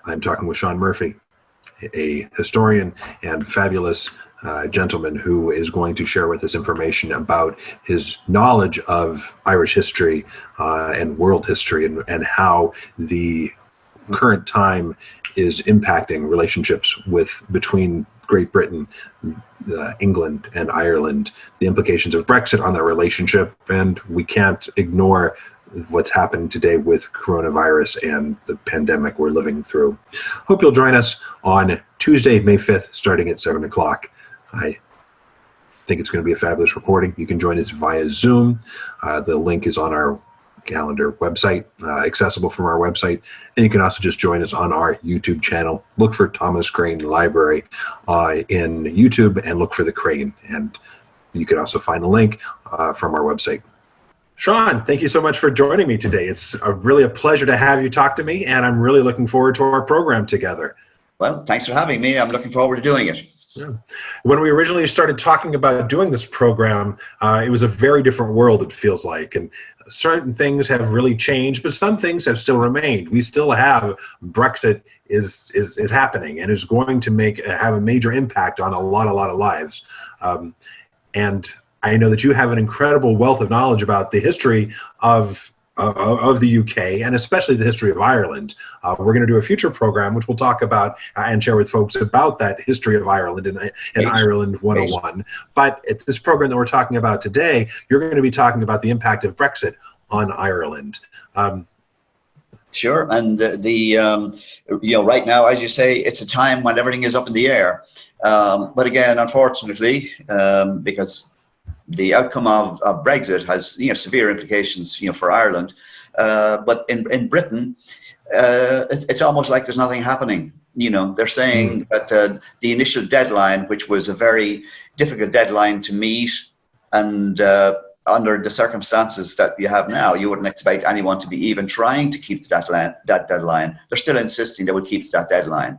I'm talking with Sean Murphy, a historian and fabulous gentleman who is going to share with us information about his knowledge of Irish history and world history, and how the current time is impacting relationships between Great Britain, England, and Ireland, the implications of Brexit on their relationship, and we can't ignore what's happening today with coronavirus and the pandemic we're living through. Hope you'll join us on Tuesday, May 5th, starting at 7 o'clock. I think it's going to be a fabulous recording. You can join us via Zoom. The link is on our calendar website, accessible from our website. And you can also just join us on our YouTube channel. Look for Thomas Crane Library in YouTube and look for the Crane. And you can also find a link from our website. Sean, thank you so much for joining me today. It's really a pleasure to have you talk to me, and I'm really looking forward to our program together. Well, thanks for having me. I'm looking forward to doing it. Yeah. When we originally started talking about doing this program, it was a very different world, it feels like, and certain things have really changed, but some things have still remained. We still have Brexit is happening and is going to have a major impact on a lot of lives. And I know that you have an incredible wealth of knowledge about the history of the UK, and especially the history of Ireland. We're going to do a future program which we'll talk about and share with folks about that history of Ireland and Ireland 101. But at this program that we're talking about today, you're going to be talking about the impact of Brexit on Ireland. Sure, and right now, as you say, it's a time when everything is up in the air. But again, unfortunately, because the outcome of Brexit has severe implications for Ireland, but in Britain it's almost like there's nothing happening. They're saying that the initial deadline, which was a very difficult deadline to meet, and under the circumstances that you have now, you wouldn't expect anyone to be even trying to keep that deadline. They're still insisting they would keep that deadline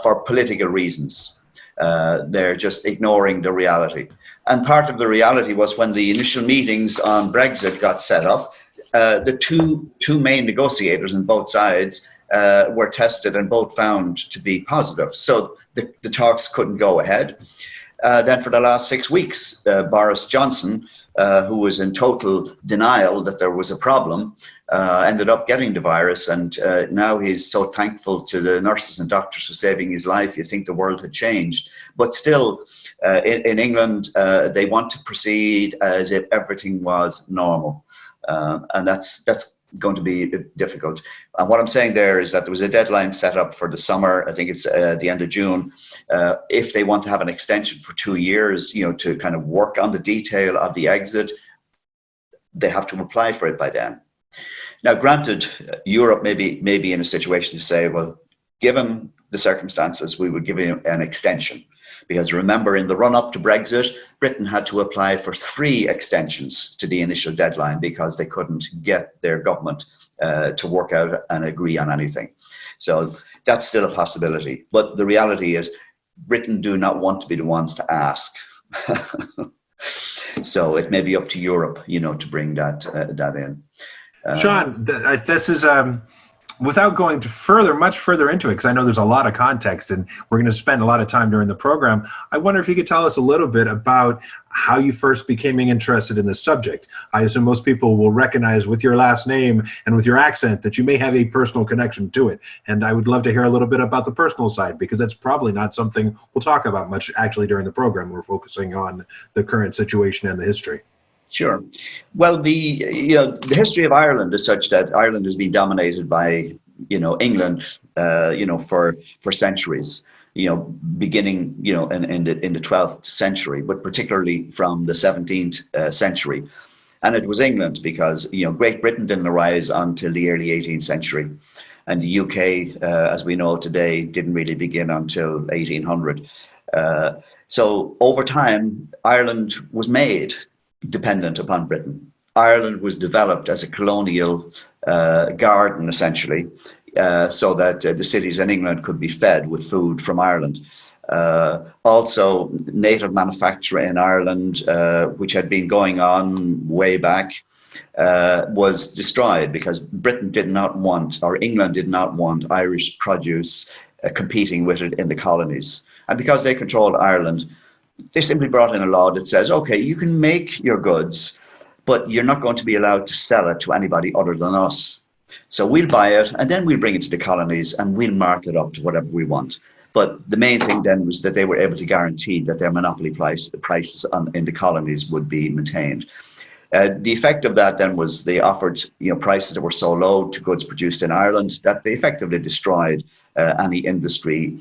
for political reasons. They're just ignoring the reality. And part of the reality was when the initial meetings on Brexit got set up, the two main negotiators on both sides were tested and both found to be positive. So the talks couldn't go ahead. Then for the last 6 weeks, Boris Johnson, who was in total denial that there was a problem, ended up getting the virus, and now he's so thankful to the nurses and doctors for saving his life. You'd think the world had changed. But still, in England, they want to proceed as if everything was normal. And that's going to be difficult. And what I'm saying there is that there was a deadline set up for the summer. I think it's the end of June. If they want to have an extension for 2 years, to kind of work on the detail of the exit, they have to apply for it by then. Now, granted, Europe may be in a situation to say, well, given the circumstances, we would give you an extension. Because remember, in the run-up to Brexit, Britain had to apply for 3 extensions to the initial deadline because they couldn't get their government to work out and agree on anything. So that's still a possibility. But the reality is, Britain do not want to be the ones to ask. So it may be up to Europe, to bring that in. Sean, this is without going much further into it, because I know there's a lot of context and we're going to spend a lot of time during the program, I wonder if you could tell us a little bit about how you first became interested in this subject. I assume most people will recognize with your last name and with your accent that you may have a personal connection to it. And I would love to hear a little bit about the personal side, because that's probably not something we'll talk about much actually during the program. We're focusing on the current situation and the history. Sure. Well, the history of Ireland is such that Ireland has been dominated by England for centuries. Beginning in the 12th century, but particularly from the 17th century, and it was England because Great Britain didn't arise until the early 18th century, and the UK, as we know today, didn't really begin until 1800. So over time, Ireland was made dependent upon Britain. Ireland was developed as a colonial garden, essentially, so that the cities in England could be fed with food from Ireland. Also, native manufacture in Ireland, which had been going on way back, was destroyed because Britain did not want, or England did not want, Irish produce competing with it in the colonies. And because they controlled Ireland, they simply brought in a law that says, okay, you can make your goods, but you're not going to be allowed to sell it to anybody other than us. So we'll buy it, and then we'll bring it to the colonies, and we'll mark it up to whatever we want. But the main thing then was that they were able to guarantee that their monopoly prices in the colonies would be maintained. The effect of that then was they offered prices that were so low to goods produced in Ireland that they effectively destroyed any industry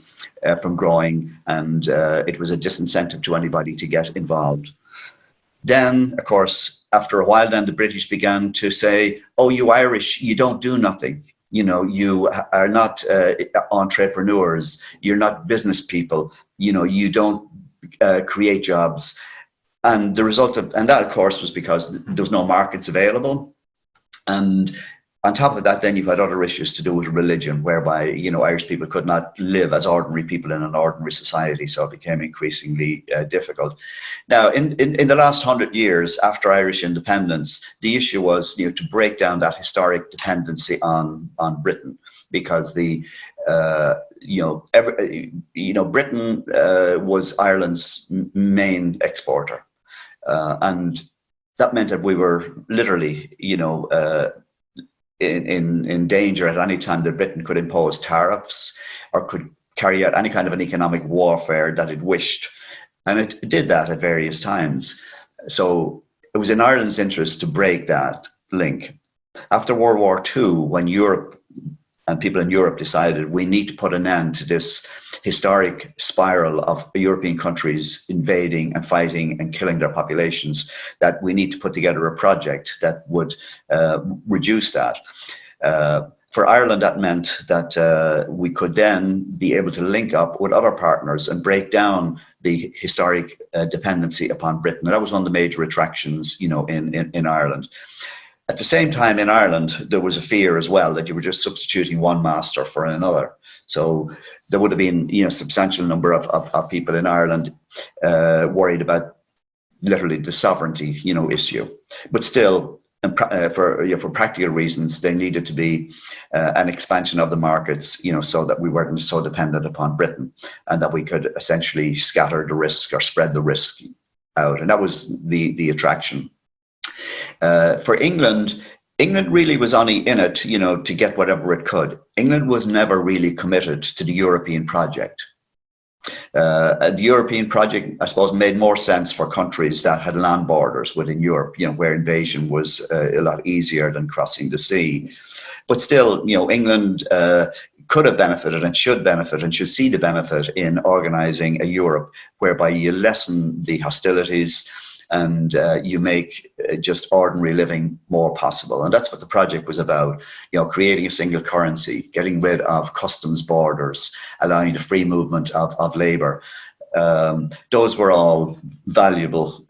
from growing, and it was a disincentive to anybody to get involved. Then, of course, after a while, then the British began to say, "Oh, you Irish, you don't do nothing. You are not entrepreneurs. You're not business people. You don't create jobs." And the result of that, of course, was because there was no markets available. And on top of that, then you've had other issues to do with religion, whereby, Irish people could not live as ordinary people in an ordinary society. So it became increasingly difficult. Now, in the last 100 years after Irish independence, the issue was, to break down that historic dependency on Britain, because Britain was Ireland's main exporter. And that meant that we were literally, in danger at any time that Britain could impose tariffs or could carry out any kind of an economic warfare that it wished. And it did that at various times. So it was in Ireland's interest to break that link. After World War II, when Europe and people in Europe decided we need to put an end to this historic spiral of European countries invading and fighting and killing their populations, that we need to put together a project that would reduce that. For Ireland, that meant that we could then be able to link up with other partners and break down the historic dependency upon Britain. And that was one of the major attractions, in Ireland. At the same time, in Ireland, there was a fear as well that you were just substituting one master for another. So there would have been, a substantial number of people in Ireland worried about literally the sovereignty, issue. But still, for practical reasons, there needed to be an expansion of the markets, so that we weren't so dependent upon Britain, and that we could essentially scatter the risk or spread the risk out. And that was the attraction. For England really was only in it, to get whatever it could. England was never really committed to the European project. The European project, I suppose, made more sense for countries that had land borders within Europe, where invasion was a lot easier than crossing the sea. But still, England could have benefited and should see the benefit in organizing a Europe whereby you lessen the hostilities and you make just ordinary living more possible. And that's what the project was about, creating a single currency, getting rid of customs borders, allowing the free movement of labor. Those were all valuable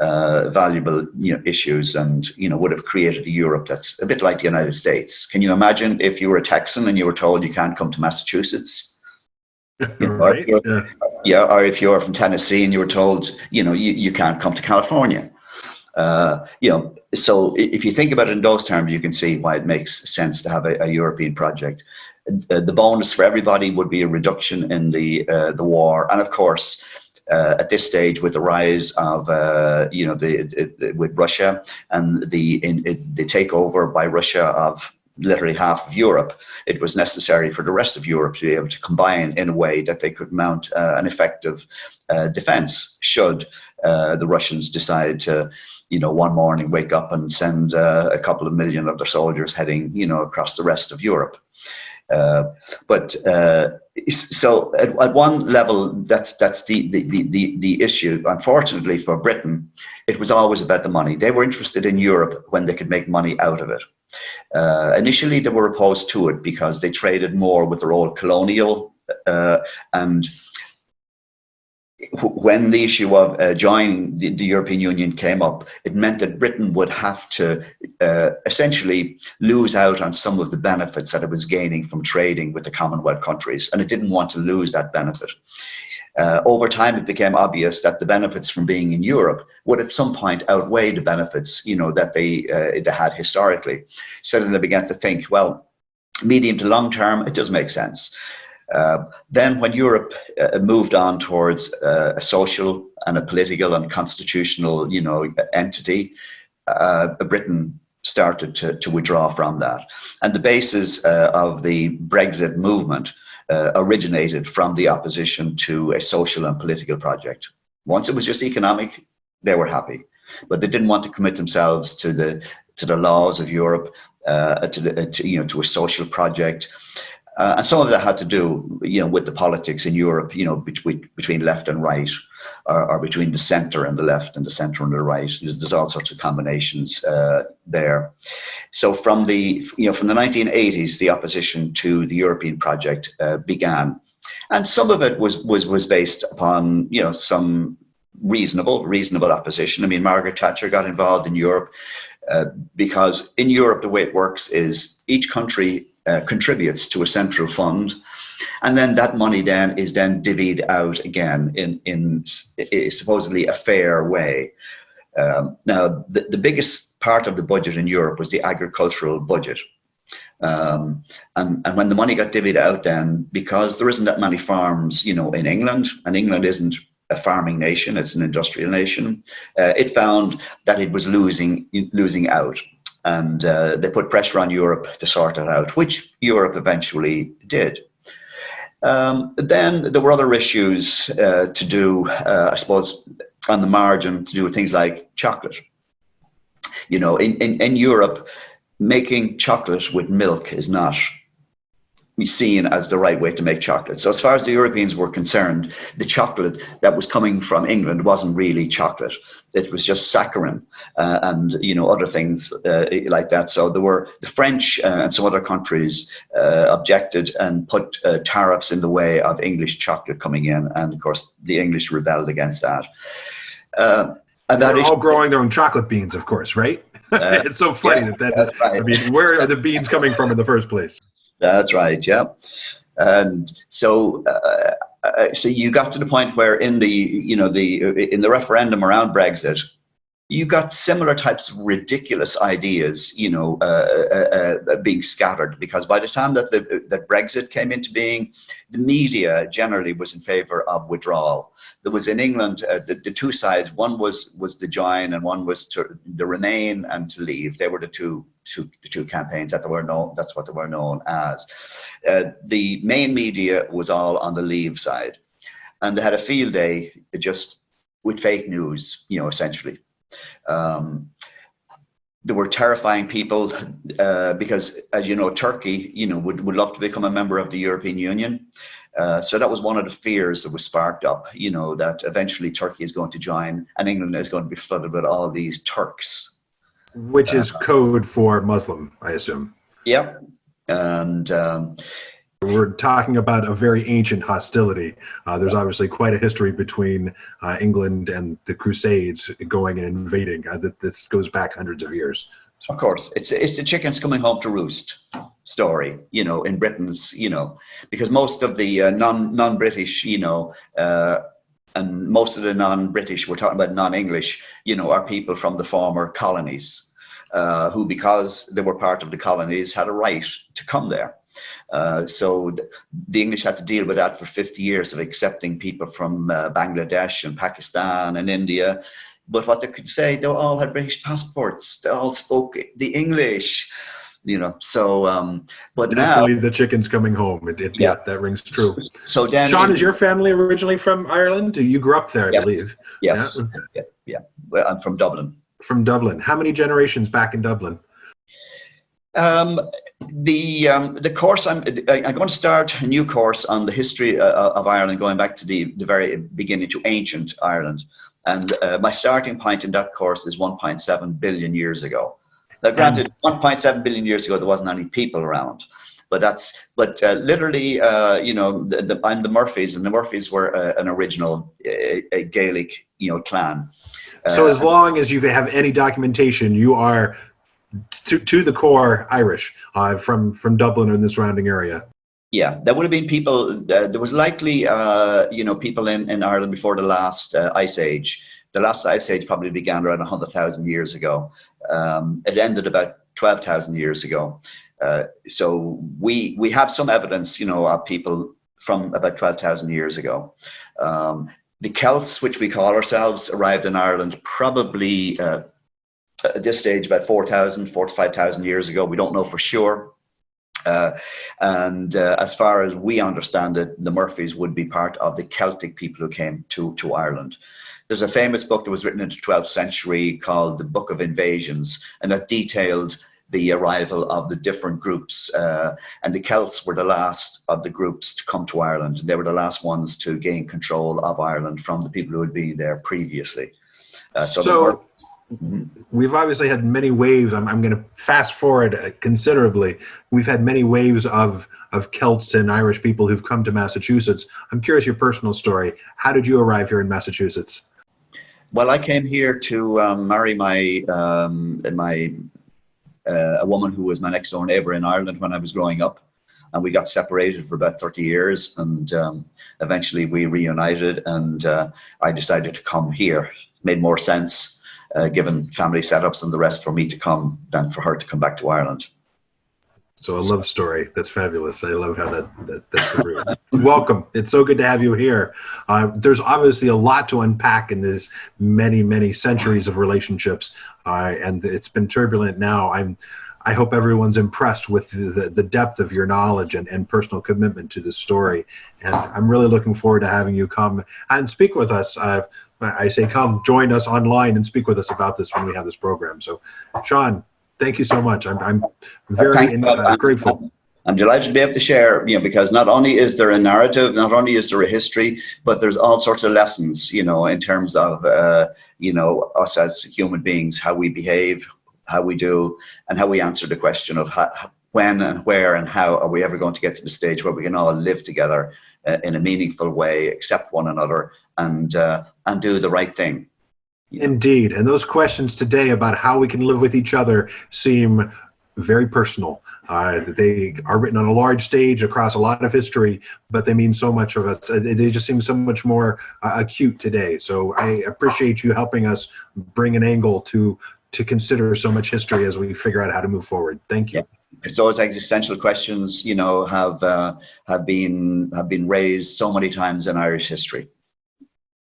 issues, and would have created a Europe that's a bit like the United States. Can you imagine if you were a Texan and you were told you can't come to Massachusetts? Right. Or if you're from Tennessee and you were told, you can't come to California. So if you think about it in those terms, you can see why it makes sense to have a European project. The bonus for everybody would be a reduction in the war, and of course, at this stage, with the rise of with Russia and the takeover by Russia of literally half of Europe, it was necessary for the rest of Europe to be able to combine in a way that they could mount an effective defense should the Russians decide to, one morning wake up and send a couple of million of their soldiers heading, across the rest of Europe. So at one level, that's the issue. Unfortunately for Britain, it was always about the money. They were interested in Europe when they could make money out of it. Initially, they were opposed to it because they traded more with their old colonial, and when the issue of joining the European Union came up, it meant that Britain would have to essentially lose out on some of the benefits that it was gaining from trading with the Commonwealth countries, and it didn't want to lose that benefit. Over time, it became obvious that the benefits from being in Europe would at some point outweigh the benefits, that they had historically. So then they began to think, well, medium to long term, it does make sense. Then when Europe moved on towards a social and a political and constitutional, entity, Britain started to withdraw from that. And the basis of the Brexit movement originated from the opposition to a social and political project. Once it was just economic, they were happy, but they didn't want to commit themselves to the laws of Europe, to a social project. And some of that had to do, with the politics in Europe, between left and right, or between the centre and the left and the centre and the right. There's all sorts of combinations there. So from the 1980s, the opposition to the European project began, and some of it was based upon some reasonable opposition. I mean, Margaret Thatcher got involved in Europe because in Europe the way it works is each country contributes to a central fund, and then that money is divvied out again in supposedly a fair way. Now, the biggest part of the budget in Europe was the agricultural budget. And when the money got divvied out then, because there isn't that many farms, in England, and England isn't a farming nation, it's an industrial nation, it found that it was losing out. And they put pressure on Europe to sort it out, which Europe eventually did. Then there were other issues to do, I suppose, on the margin, to do with things like chocolate. In Europe, making chocolate with milk is not seen as the right way to make chocolate. So as far as the Europeans were concerned, the chocolate that was coming from England wasn't really chocolate. It was just saccharin and other things like that. So the French and some other countries objected and put tariffs in the way of English chocolate coming in, and of course the English rebelled against that. And they're all growing their own chocolate beans, of course, right? It's so funny that's right. I mean, where are the beans coming from in the first place? That's right, yeah. And so you got to the point where in the referendum around Brexit, you got similar types of ridiculous ideas, being scattered, because by the time that Brexit came into being, the media generally was in favour of withdrawal. There was in England the two sides. One was to join, and one was to remain and to leave. They were the two campaigns that were known. That's what they were known as. The main media was all on the leave side, and they had a field day just with fake news, essentially. There were terrifying people because, as you know, Turkey, would love to become a member of the European Union. So that was one of the fears that was sparked up, that eventually Turkey is going to join and England is going to be flooded with all these Turks. Which is code for Muslim, I assume. Yeah. And we're talking about a very ancient hostility. There's obviously quite a history between England and the Crusades going and invading. This goes back hundreds of years. Of course, it's the chickens coming home to roost story, in Britain's, because most of the non-British, and most of the non-British, we're talking about non-English, are people from the former colonies, who, because they were part of the colonies, had a right to come there. So the English had to deal with that for 50 years of accepting people from Bangladesh and Pakistan and India. But what they could say, they all had British passports. They all spoke the English, So, but definitely now the chickens coming home. Yeah, that rings true. So then, Sean, is your family originally from Ireland? You grew up there, I believe. Yes. Yeah. Well, I'm from Dublin. From Dublin. How many generations back in Dublin? The course I'm going to start a new course on the history of Ireland, going back to the very beginning, to ancient Ireland. And my starting point in that course is 1.7 billion years ago. Now, granted, 1.7 billion years ago, there wasn't any people around. But literally, I'm the Murphys, and the Murphys were an original a Gaelic, clan. So as long as you have any documentation, you are to the core Irish from Dublin or in the surrounding area. Yeah, there would have been people. There was likely, people in Ireland before the last ice age. The last ice age probably began around 100,000 years ago. It ended about 12,000 years ago. So we have some evidence, of people from about 12,000 years ago. The Celts, which we call ourselves, arrived in Ireland probably at this stage about 4,000, 45,000 years ago. We don't know for sure. And as far as we understand it, the Murphys would be part of the Celtic people who came to Ireland. There's a famous book that was written in the 12th century called the Book of Invasions, and that detailed the arrival of the different groups. And the Celts were the last of the groups to come to Ireland. They were the last ones to gain control of Ireland from the people who had been there previously. So we've obviously had many waves. I'm going to fast forward considerably. We've had many waves of Celts and Irish people who've come to Massachusetts. I'm curious your personal story. How did you arrive here in Massachusetts? Well, I came here to marry a woman who was my next door neighbor in Ireland when I was growing up. And we got separated for about 30 years, and eventually we reunited, and I decided to come here. It made more sense, given family setups and the rest, for me to come than for her to come back to Ireland. So a love story. That's fabulous. I love how that's the root. Welcome. It's so good to have you here. There's obviously a lot to unpack in this many, many centuries of relationships, and it's been turbulent now. I hope everyone's impressed with the depth of your knowledge and personal commitment to this story. And I'm really looking forward to having you come and speak with us. I say come join us online and speak with us about this when we have this program. So, Sean, thank you so much. I'm very grateful. I'm delighted to be able to share, because not only is there a narrative, not only is there a history, but there's all sorts of lessons, in terms of, us as human beings, how we behave, how we do, and how we answer the question of when and where and how are we ever going to get to the stage where we can all live together in a meaningful way, accept one another, and do the right thing. Indeed. And those questions today about how we can live with each other seem very personal. They are written on a large stage across a lot of history, but they mean so much of us. They just seem so much more acute today. So I appreciate you helping us bring an angle to consider so much history as we figure out how to move forward. Thank you. Yeah. So those existential questions, have been raised so many times in Irish history.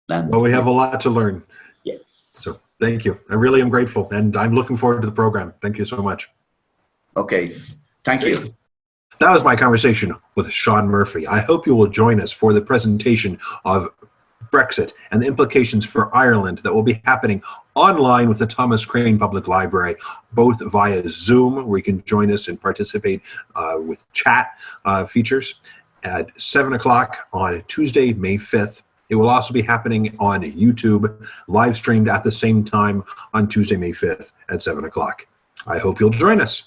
And well, we have a lot to learn. Yeah. So thank you. I really am grateful, and I'm looking forward to the program. Thank you so much. Okay. Thank you. That was my conversation with Sean Murphy. I hope you will join us for the presentation of Brexit and the implications for Ireland that will be happening online with the Thomas Crane Public Library, both via Zoom, where you can join us and participate with chat features at 7 o'clock on Tuesday, May 5th. It will also be happening on YouTube, live streamed at the same time on Tuesday, May 5th at 7 o'clock. I hope you'll join us.